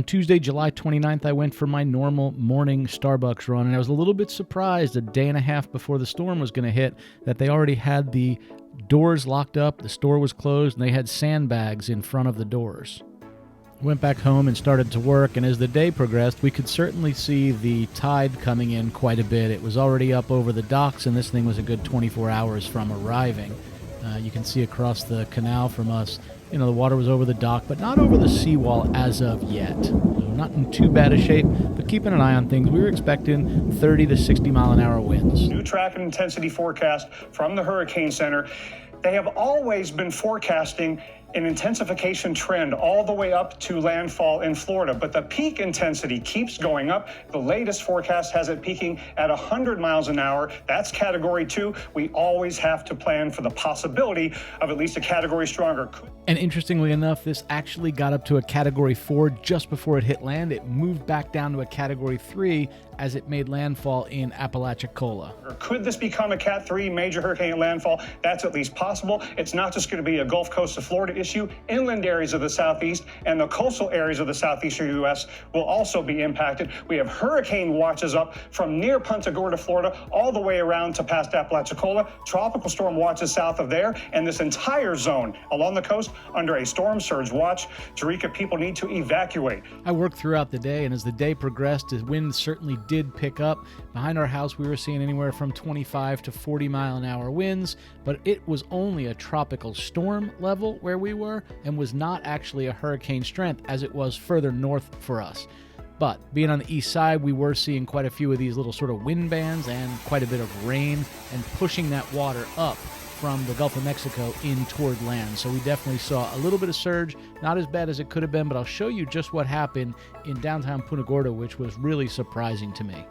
On Tuesday, July 29th, I went for my normal morning Starbucks run, and I was a little bit surprised a day and a half before the storm was going to hit that they already had the doors locked up, the store was closed, and they had sandbags in front of the doors. Went back home and started to work, and as the day progressed, we could certainly see the tide coming in quite a bit. It was already up over the docks, and this thing was a good 24 hours from arriving. You can see across the canal from us, the water was over the dock, but not over the seawall as of yet. So not in too bad a shape, but keeping an eye on things. We were expecting 30 to 60 mile an hour winds. New traffic intensity forecast from the Hurricane Center. They have always been forecasting an intensification trend all the way up to landfall in Florida, but the peak intensity keeps going up. The latest forecast has it peaking at 100 miles an hour. That's Category 2. We always have to plan for the possibility of at least a category stronger. And interestingly enough, this actually got up to a Category 4 just before it hit land. It moved back down to a Category 3 as it made landfall in Apalachicola. Or could this become a Cat 3 major hurricane landfall? That's at least possible. It's not just going to be a Gulf Coast of Florida issue. Inland areas of the southeast and the coastal areas of the southeastern U.S. will also be impacted. We have hurricane watches up from near Punta Gorda, Florida, all the way around to past Apalachicola. Tropical storm watches south of there, and this entire zone along the coast under a storm surge watch. Tarika, people need to evacuate. I worked throughout the day, and as the day progressed, the wind certainly did pick up. Behind our house, we were seeing anywhere from 25 to 40 mile an hour winds, but it was only a tropical storm level where we were and was not actually a hurricane strength as it was further north for us. But being on the east side, we were seeing quite a few of these little sort of wind bands and quite a bit of rain and pushing that water up from the Gulf of Mexico in toward land. So we definitely saw a little bit of surge, not as bad as it could have been, but I'll show you just what happened in downtown Punta Gorda, which was really surprising to me.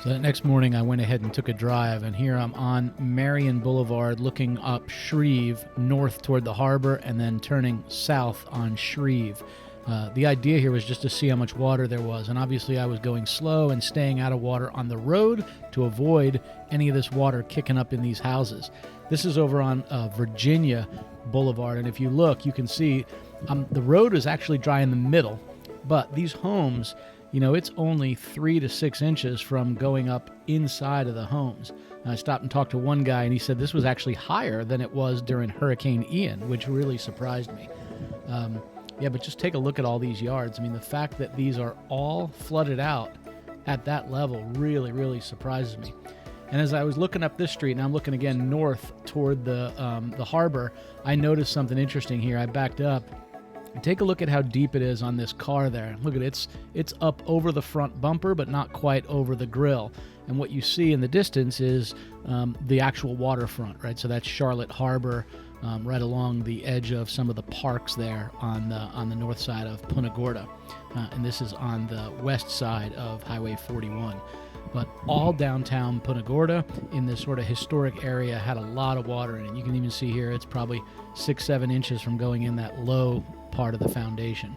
So that next morning I went ahead and took a drive, and here I'm on Marion Boulevard looking up Shreve north toward the harbor and then turning south on Shreve. The idea here was just to see how much water there was, and obviously I was going slow and staying out of water on the road to avoid any of this water kicking up in these houses. This is over on Virginia Boulevard, and if you look, you can see the road is actually dry in the middle, but these homes, it's only 3 to 6 inches from going up inside of the homes. I stopped and talked to one guy, and he said this was actually higher than it was during Hurricane Ian, which really surprised me. But just take a look at all these yards. I mean, the fact that these are all flooded out at that level really, really surprises me. And as I was looking up this street, and I'm looking again north toward the harbor, I noticed something interesting here. I backed up. Take a look at how deep it is on this car there. Look at it. It's up over the front bumper, but not quite over the grill. And what you see in the distance is the actual waterfront, right? So that's Charlotte Harbor, right along the edge of some of the parks there on the north side of Punta Gorda. And this is on the west side of Highway 41. But all downtown Punta Gorda in this sort of historic area had a lot of water in it. You can even see here it's probably 6-7 inches from going in that low part of the foundation.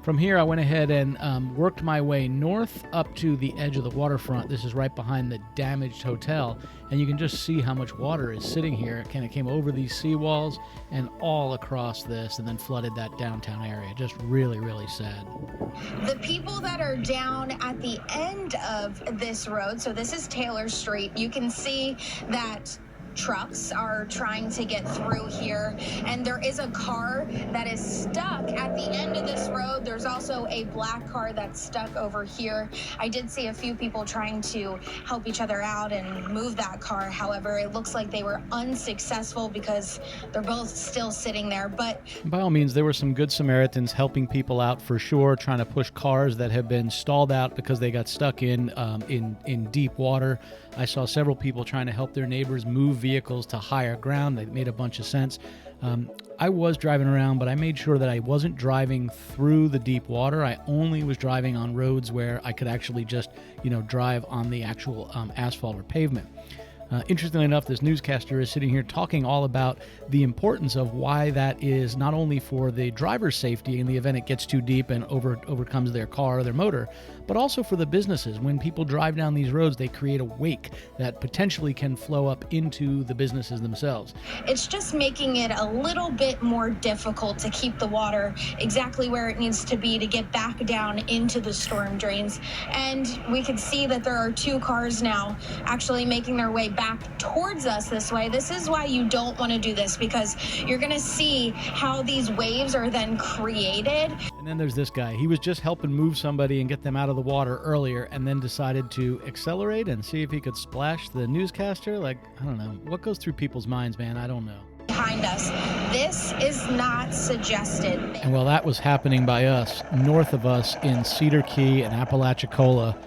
From here, I went ahead and worked my way north up to the edge of the waterfront. This is right behind the damaged hotel, and you can just see how much water is sitting here. It kind of came over these seawalls and all across this and then flooded that downtown area. Just really, really sad. The people that are down at the end of this road, so this is Taylor Street, you can see that trucks are trying to get through here, and there is a car that is stuck at the end of this road. There's also a black car that's stuck over here. I did see a few people trying to help each other out and move that car. However, it looks like they were unsuccessful because they're both still sitting there. But by all means, there were some good Samaritans helping people out for sure, trying to push cars that have been stalled out because they got stuck in deep water. I saw several people trying to help their neighbors move vehicles to higher ground. That made a bunch of sense. I was driving around, but I made sure that I wasn't driving through the deep water. I only was driving on roads where I could actually just, drive on the actual asphalt or pavement. Interestingly enough, this newscaster is sitting here talking all about the importance of why that is not only for the driver's safety in the event it gets too deep and overcomes their car or their motor, but also for the businesses. When people drive down these roads, they create a wake that potentially can flow up into the businesses themselves. It's just making it a little bit more difficult to keep the water exactly where it needs to be to get back down into the storm drains. And we can see that there are 2 cars now actually making their way back towards us this way. This is why you don't want to do this, because you're going to see how these waves are then created. And then there's this guy. He was just helping move somebody and get them out of the water earlier, and then decided to accelerate and see if he could splash the newscaster. Like, I don't know. What goes through people's minds, man? I don't know. Behind us. This is not suggested. And while that was happening by us, north of us in Cedar Key and Apalachicola,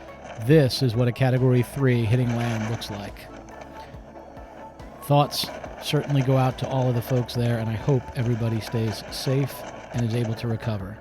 this is what a Category 3 hitting land looks like. Thoughts certainly go out to all of the folks there, and I hope everybody stays safe and is able to recover.